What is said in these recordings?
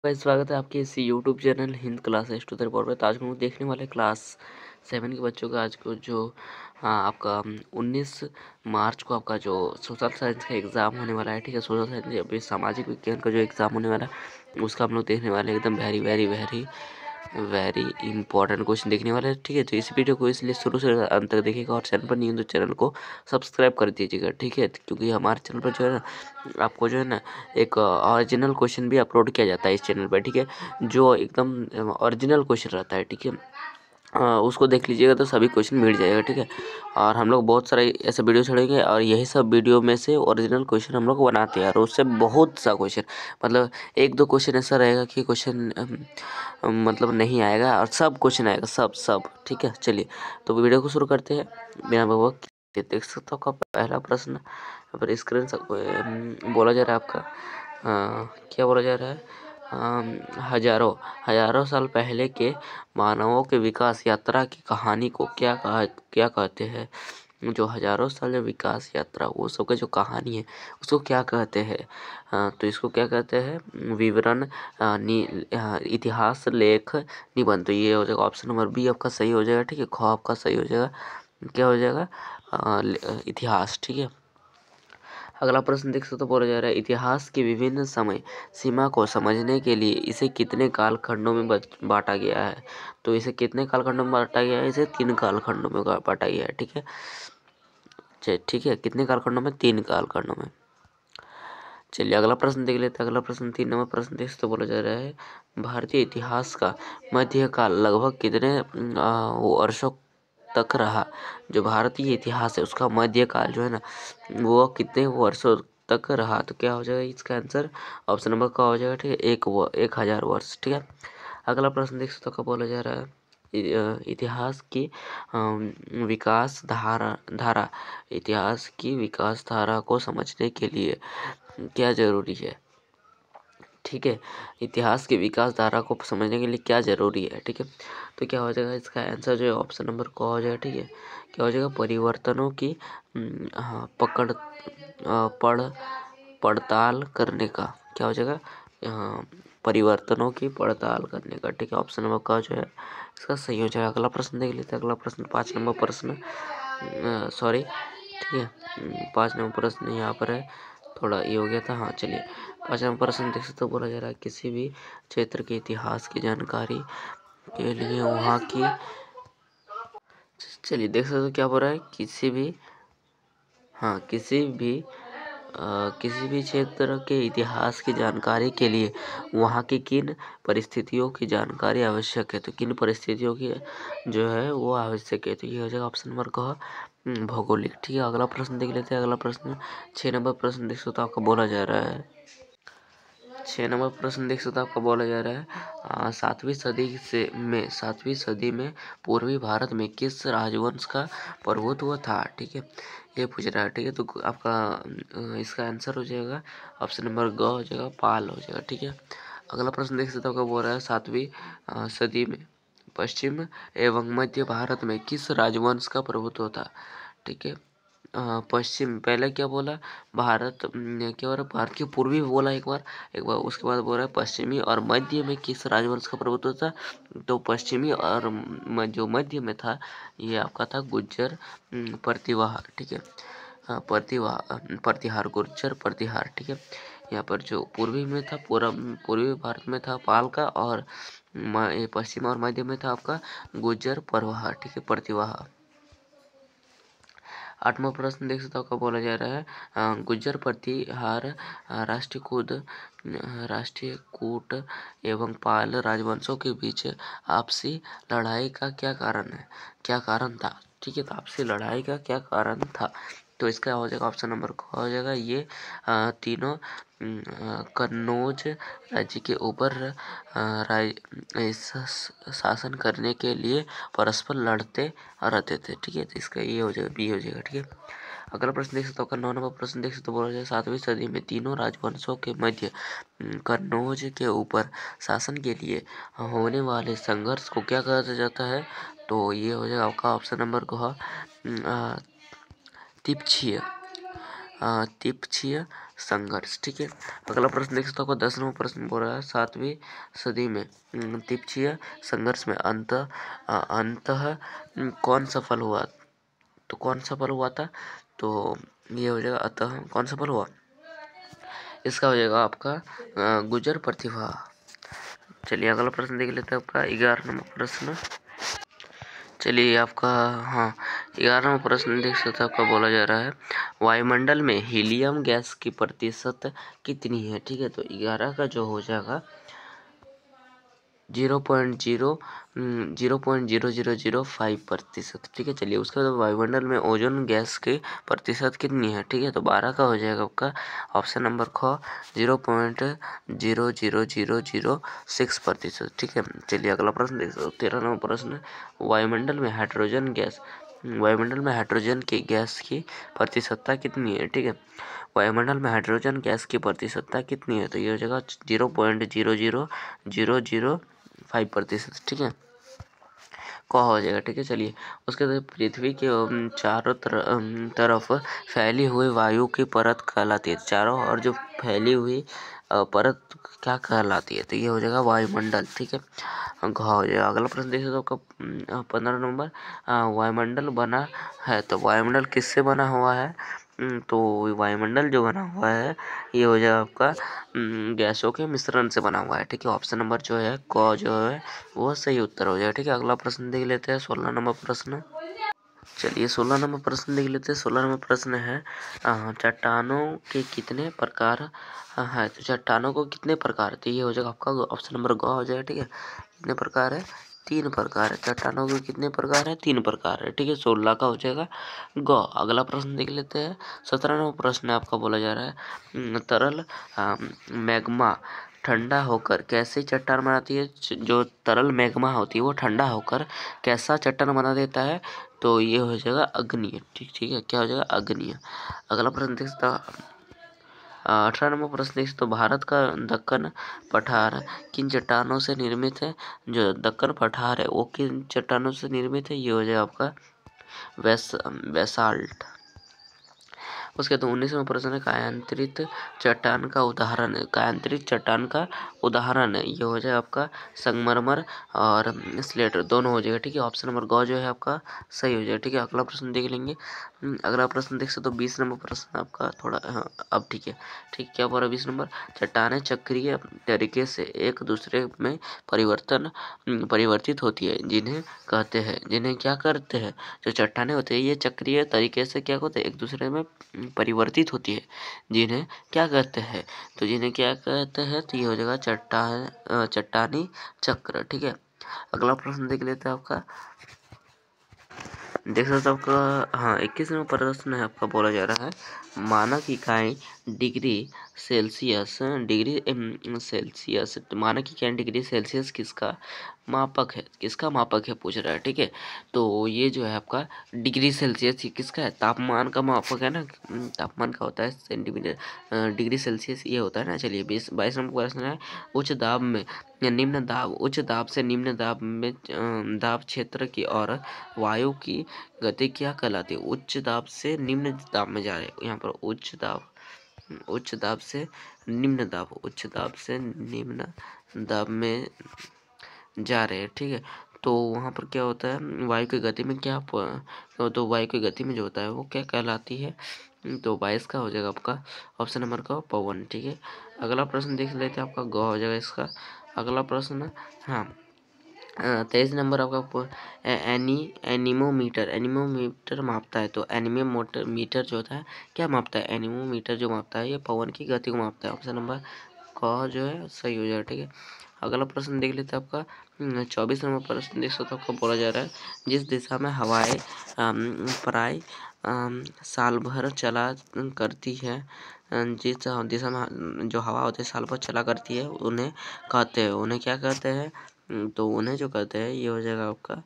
Guys, स्वागत है आपके इस YouTube channel Hind classes to board पे। तो आज हम लोग देखने वाले क्लास 7 के बच्चों का आज को जो आपका 19 मार्च को आपका जो सोशल साइंस का एग्ज़ाम होने वाला है। ठीक है, सोशल साइंस अभी सामाजिक विज्ञान का जो एग्ज़ाम होने वाला है उसका हम लोग देखने वाले हैं। एकदम very very very very important question देखने वाले हैं। ठीक है, तो इस वीडियो को इसलिए शुरू से अंत तक देखिएगा और चैनल पर नहीं हो तो चैनल को सब्सक्राइब कर दीजिएगा। ठीक है, क्योंकि हमारे चैनल पर जो है ना आपको जो है ना एक ओरिजिनल क्वेश्चन भी अपलोड किया जाता है इस चैनल पर। ठीक है, जो एकदम ओरिजिनल क्वेश्चन रहता है। ठीक है, उसको देख लीजिएगा तो सभी क्वेश्चन मिल जाएगा। ठीक है, और हम लोग बहुत सारे ऐसे वीडियो छोड़ेंगे और यही सब वीडियो में से ओरिजिनल क्वेश्चन हम लोग बनाते हैं और उससे बहुत सा क्वेश्चन मतलब एक दो क्वेश्चन ऐसा रहेगा कि क्वेश्चन मतलब नहीं आएगा और सब क्वेश्चन आएगा, सब सब। ठीक है, चलिए तो वीडियो को शुरू करते हैं बिना बकवास के। देख सकते हो आपका पहला प्रश्न यहाँ पर स्क्रीन बोला जा रहा है आपका क्या बोला जा रहा है। हजारों हजारों साल पहले के मानवों के विकास यात्रा की कहानी को क्या कहते हैं। जो हजारों साल जो विकास यात्रा वो सब का जो कहानी है उसको क्या कहते हैं। तो इसको क्या कहते हैं, विवरण इतिहास लेख निबंध। तो ये हो जाएगा ऑप्शन नंबर बी आपका सही हो जाएगा। ठीक है, ख आपका सही हो जाएगा, क्या हो जाएगा इतिहास। ठीक है, अगला प्रश्न देख सकते हो, बोला जा रहा है इतिहास की विभिन्न समय सीमा को समझने के लिए इसे कितने कालखंडों में बांटा गया है। तो इसे कितने कालखंडों में बांटा गया है, इसे 3 कालखंडों में बांटा गया है। ठीक है, ठीक है, कितने कालखंडों में, 3 कालखंडों में। चलिए अगला प्रश्न देख लेते हैं। अगला प्रश्न 3 नंबर प्रश्न देख सकते हो, बोला जा रहा है भारतीय इतिहास का मध्यकाल लगभग कितने वर्षों तक रहा। जो भारतीय इतिहास है उसका मध्यकाल जो है ना वो कितने वर्षों तक रहा। तो क्या हो जाएगा इसका आंसर, ऑप्शन नंबर का हो जाएगा। ठीक है, 1000 वर्ष। ठीक है, अगला प्रश्न देख सकते हो, क्या बोला जा रहा है इतिहास की विकास धारा इतिहास की विकास धारा को समझने के लिए क्या जरूरी है। ठीक है, इतिहास की विकास धारा को समझने के लिए क्या जरूरी है। ठीक है, तो क्या हो जाएगा इसका आंसर जो है ऑप्शन नंबर को हो जाएगा। ठीक है, क्या हो जाएगा परिवर्तनों की पड़ताल करने का। क्या हो जाएगा परिवर्तनों की पड़ताल करने का। ठीक है, ऑप्शन नंबर का जो है इसका सही हो जाएगा। अगला प्रश्न देख लेते हैं। अगला प्रश्न 5 नंबर प्रश्न सॉरी, ठीक है 5 नंबर प्रश्न यहाँ पर है, थोड़ा ये हो गया था। हाँ चलिए 5 नंबर प्रश्न देख सकते हो, बोला जा रहा है किसी भी क्षेत्र के इतिहास की जानकारी के लिए वहाँ की, चलिए देख सकते हो क्या बोल रहा है किसी भी क्षेत्र के इतिहास की जानकारी के लिए वहाँ की किन परिस्थितियों की जानकारी आवश्यक है। तो किन परिस्थितियों की जो है वो आवश्यक है। तो ये हो जाएगा ऑप्शन नंबर का भौगोलिक। ठीक है, अगला प्रश्न देख लेते हैं। अगला प्रश्न 6 नंबर प्रश्न देख सकते हो, आपका बोला जा रहा है 6 नंबर प्रश्न देख सकते हो, आपका बोला जा रहा है 7वीं सदी में पूर्वी भारत में किस राजवंश का प्रभुत्व था। ठीक है, ये पूछ रहा है। ठीक है, तो आपका इसका आंसर हो जाएगा ऑप्शन नंबर ग हो जाएगा, पाल हो जाएगा। ठीक है, अगला प्रश्न देख सकते हो, आपका बोल रहा है 7वीं सदी में पश्चिम एवं मध्य भारत में किस राजवंश का प्रभुत्व था। ठीक है, पश्चिम पहले क्या बोला, भारत क्या बोला, भारत के पूर्वी बोला एक बार उसके बाद बोल रहा है पश्चिमी और मध्य में किस राजवंश का प्रभुत्व था। तो पश्चिमी और जो मध्य में था ये आपका था गुज्जर प्रतिवाह। ठीक है, प्रतिहार, गुर्जर प्रतिहार। ठीक है, यहाँ पर जो पूर्वी में था पूर्वी भारत में था पाल का, और पश्चिम और मध्य में था आपका गुज्जर परवाह। ठीक है, प्रतिवाह। 8वां प्रश्न देख सकते हो, क्या बोला जा रहा है गुज्जर प्रतिहार राष्ट्रीय कूट एवं पाल राजवंशों के बीच आपसी लड़ाई का क्या कारण था। ठीक है, तो आपसी लड़ाई का क्या कारण था। तो इसका हो जाएगा ऑप्शन नंबर को हो जाएगा ये तीनों कन्नौज राज्य के ऊपर शासन करने के लिए परस्पर लड़ते रहते थे। ठीक है, तो इसका ये हो जाएगा बी हो जाएगा। ठीक है, अगला प्रश्न देख सकते हो, 9 नंबर प्रश्न देख सकते हो, बोला जाए 7वीं सदी में तीनों राजवंशों के मध्य कन्नौज के ऊपर शासन के लिए होने वाले संघर्ष को क्या कहा जाता है। तो ये हो जाएगा आपका ऑप्शन नंबर को तिपछिय तिब्बतीय संघर्ष। ठीक है, अगला प्रश्न देख सकते हो, आपका 10 नंबर प्रश्न बोल रहा है 7वीं सदी में तिब्बतीय संघर्ष में अंतः कौन सफल हुआ। तो कौन सफल हुआ था, तो ये हो जाएगा अतः कौन सफल हुआ, इसका हो जाएगा आपका गुजर प्रतिभा। चलिए अगला प्रश्न देख लेते हैं, आपका 11 नंबर प्रश्न। चलिए आपका 11 नंबर प्रश्न देख सकते हैं, आपका बोला जा रहा है वायुमंडल में हीलियम गैस की प्रतिशत कितनी है। ठीक है, तो 11 का जो हो जाएगा 0.0005%। ठीक है, चलिए उसके बाद वायुमंडल में ओजोन गैस की प्रतिशत कितनी है। ठीक है, तो 12 का हो जाएगा आपका ऑप्शन नंबर ख 0.00006%। ठीक है, चलिए अगला प्रश्न देख सकते हो, 13 नंबर प्रश्न वायुमंडल में हाइड्रोजन की गैस की प्रतिशतता कितनी है। ठीक है, वायुमंडल में हाइड्रोजन गैस की प्रतिशतता कितनी है, तो ये हो जाएगा 0.00005%। ठीक है, क हो जाएगा। ठीक है, चलिए उसके बाद पृथ्वी के चारों तरफ फैली हुई वायु की परत कहलाती है। चारों और जो फैली हुई परत क्या कहलाती है, तो ये हो जाएगा वायुमंडल। ठीक है, घ हो जाएगा। अगला प्रश्न देख सकते हो, आपका 15 नंबर वायुमंडल बना है, तो वायुमंडल किससे बना हुआ है। तो वायुमंडल जो बना हुआ है ये हो जाएगा आपका गैसों के मिश्रण से बना हुआ है। ठीक है, ऑप्शन नंबर जो है क जो है वो सही उत्तर हो जाएगा। ठीक है, अगला प्रश्न देख लेते हैं, 16 नंबर प्रश्न। चलिए 16 नंबर प्रश्न देख लेते हैं। 16 नंबर प्रश्न है चट्टानों के कितने प्रकार है, तो चट्टानों को कितने प्रकार, तो ये हो जाएगा आपका ऑप्शन नंबर ग हो जाएगा। ठीक है, कितने प्रकार है, 3 प्रकार है। चट्टानों के कितने प्रकार है, 3 प्रकार है। ठीक है, 16 का हो जाएगा ग। अगला प्रश्न देख लेते हैं, 17 नंबर प्रश्न आपका बोला जा रहा है तरल मैग्मा ठंडा होकर कैसे चट्टान बनाती है। जो तरल मैग्मा होती है वो ठंडा होकर कैसा चट्टान बना देता है, तो ये हो जाएगा अग्निय। ठीक है, क्या हो जाएगा, अग्निय। अगला प्रश्न देख सकते 18 नंबर प्रश्न देख सकते, भारत का दक्कन पठार किन चट्टानों से निर्मित है। जो दक्कन पठार है वो किन चट्टानों से निर्मित है, ये हो जाएगा आपका बेसाल्ट। उसके बाद 19वां प्रश्न है कायांतरित चट्टान का उदाहरण है। कायांतरित चट्टान का उदाहरण है, ये हो जाए आपका संगमरमर और स्लेट दोनों हो जाएगा। ठीक है, ऑप्शन नंबर ग जो है आपका सही हो जाएगा। ठीक है, अगला प्रश्न देख लेंगे। अगला प्रश्न देख सकते हो 20 नंबर प्रश्न आपका थोड़ा अब ठीक है। ठीक, क्या बोल रहा है 20 नंबर, चट्टानें चक्रीय तरीके से एक दूसरे में परिवर्तित होती है, जिन्हें क्या करते हैं। जो चट्टानें होती है ये चक्रीय तरीके से क्या होते हैं, एक दूसरे में परिवर्तित होती है, जिन्हें क्या कहते हैं, तो जिन्हें क्या कहते हैं, तो ये हो जाएगा चट्टानी चक्र। ठीक है, अगला प्रश्न देख लेते हैं, आपका देख सकते हो आपका 21 नंबर प्रश्न है, आपका बोला जा रहा है मानक इकाई डिग्री सेल्सियस मानक इकाई डिग्री सेल्सियस किसका मापक है पूछ रहा है। ठीक है, तो ये जो है आपका डिग्री सेल्सियस ये किसका है, तापमान का मापक है ना। तापमान का होता है सेंटीमीटर, डिग्री सेल्सियस ये होता है ना। चलिए 22 नंबर प्रश्न है उच्च दाब में निम्न दाब, उच्च दाब से निम्न दाब में दाब क्षेत्र की और वायु की गति क्या कहलाती है। उच्च दाब से निम्न दाब में जा रहे हैं, यहाँ पर उच्च दाब से निम्न दाब में जा रहे हैं। ठीक है, तो वहाँ पर क्या होता है वायु की गति में तो वायु की गति में जो होता है वो क्या कहलाती है, तो 22 का हो जाएगा आपका ऑप्शन नंबर का पवन। ठीक है, अगला प्रश्न देख लेते हैं, आपका ग हो जाएगा इसका। अगला प्रश्न 23 नंबर आपका एनीमोमीटर मापता है। तो एनीमोमीटर जो होता है क्या मापता है, एनीमोमीटर जो मापता है ये पवन की गति को मापता है। ऑप्शन नंबर क जो है सही हो जाएगा। ठीक है, अगला प्रश्न देख लेते हैं, आपका 24 नंबर प्रश्न देख सकते हो, आपका बोला जा रहा है जिस दिशा में हवाएं प्राय साल भर चला करती है, जिस दिशा में जो हवा होती है साल भर चला करती है उन्हें क्या कहते हैं, तो उन्हें जो कहते हैं ये हो जाएगा आपका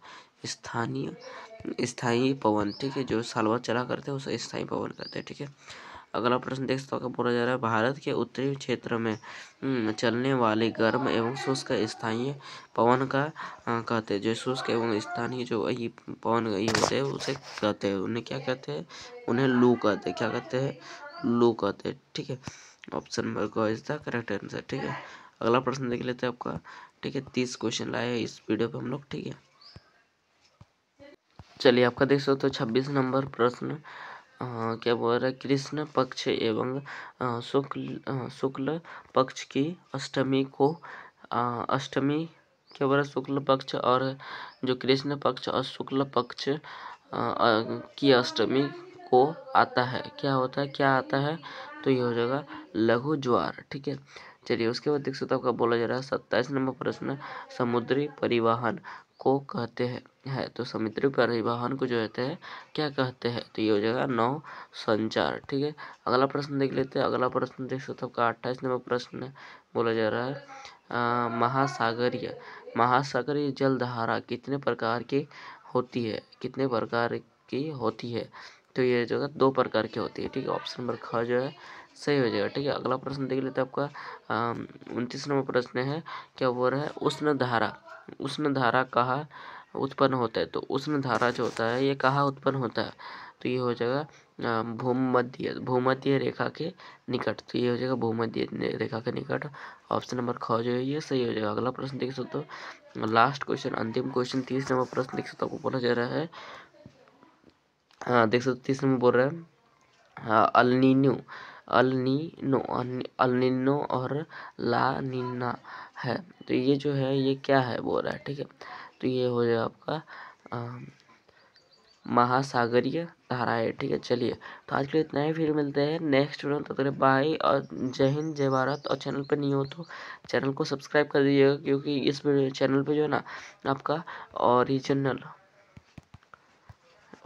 स्थायी पवन। ठीक है, जो साल भर चला करते हैं उसे स्थायी पवन कहते हैं। ठीक है, अगला प्रश्न देख सकते हो, बोला जा रहा है भारत के उत्तरी क्षेत्र में चलने वाले गर्म एवं शुष्क स्थायी पवन का कहते हैं। जो शुष्क एवं स्थानीय जो ये पवन ये होते हैं उसे कहते हैं, उन्हें क्या कहते हैं, उन्हें लू कहते हैं। क्या कहते हैं, लू कहते हैं, ठीक है। ऑप्शन नंबर क इज द करेक्ट आंसर, ठीक है। अगला प्रश्न देख लेते हैं आपका, ठीक है। 30 क्वेश्चन लाए हैं इस वीडियो पे हम लोग, ठीक है। चलिए आपका देख सकते हो 26 नंबर प्रश्न क्या बोल रहा है, कृष्ण पक्ष एवं शुक्ल पक्ष की अष्टमी को अष्टमी क्या बोल रहा है, शुक्ल पक्ष और जो कृष्ण पक्ष और शुक्ल पक्ष की अष्टमी को आता है, क्या होता है, क्या आता है, तो ये हो जाएगा लघु ज्वार, ठीक है। चलिए उसके बाद देख सकते हो आपका बोला जा रहा है 27 नंबर प्रश्न, समुद्री परिवहन को कहते हैं है, तो समुद्री परिवहन को जो कहते हैं क्या कहते हैं, तो ये हो जाएगा नौ संचार, ठीक है। अगला प्रश्न देख लेते हैं। अगला प्रश्न देख सकते हो आपका 28 नंबर प्रश्न बोला जा रहा है महासागरीय जलधारा कितने प्रकार की होती है, कितने प्रकार की होती है, तो ये जगह 2 प्रकार की होती है, ठीक है। ऑप्शन नंबर ख जो है सही हो जाएगा, ठीक है। अगला प्रश्न देख लेते हैं आपका 29 नंबर प्रश्न है, क्या बोल रहा है, उष्ण धारा कहाँ उत्पन्न होता है, तो उष्ण धारा जो होता है ये कहाँ उत्पन्न होता है, तो ये हो जाएगा भूमध्य रेखा के निकट, तो ये हो जाएगा भूमध्य रेखा के निकट। ऑप्शन नंबर ख जो है ये सही हो जाएगा। अगला प्रश्न देख सकते हो, लास्ट क्वेश्चन, अंतिम क्वेश्चन 30 नंबर प्रश्न देख सकते हो, आपको बोला जा रहा है देख सकते हो 30 नंबर बोल रहा है अल्नीनो अल्नीनो अल्नीनो और ला नीना है, तो ये जो है ये क्या है बोल रहा है, ठीक है। तो ये हो जाएगा आपका महासागरीय धाराएं, ठीक है। चलिए तो आज के लिए इतना ही, फिर मिलते हैं नेक्स्ट वीडियो में, तब तक बाय और जय हिंद जय भारत। और चैनल पर नहीं हो तो चैनल को सब्सक्राइब कर दीजिएगा, क्योंकि इस चैनल पे जो है ना आपका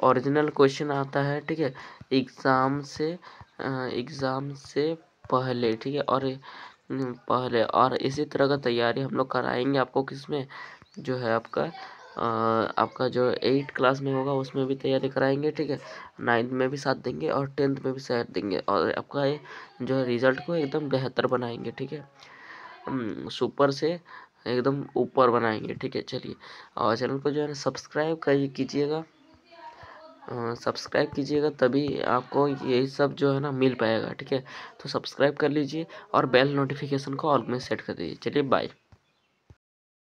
ओरिजिनल क्वेश्चन आता है, ठीक है, एग्ज़ाम से पहले, ठीक है। और पहले और इसी तरह का तैयारी हम लोग कराएंगे आपको, किसमें जो है आपका जो 8 क्लास में होगा उसमें भी तैयारी कराएंगे, ठीक है। 9th में भी साथ देंगे और 10th में भी साथ देंगे, और आपका ये जो है रिजल्ट को एकदम बेहतर बनाएंगे, ठीक है। सुपर से एकदम ऊपर बनाएंगे, ठीक है। चलिए और चैनल को जो है सब्सक्राइब कीजिएगा, तभी आपको यही सब जो है ना मिल पाएगा, ठीक है। तो सब्सक्राइब कर लीजिए और बेल नोटिफिकेशन को ऑल में सेट कर दीजिए। चलिए बाय।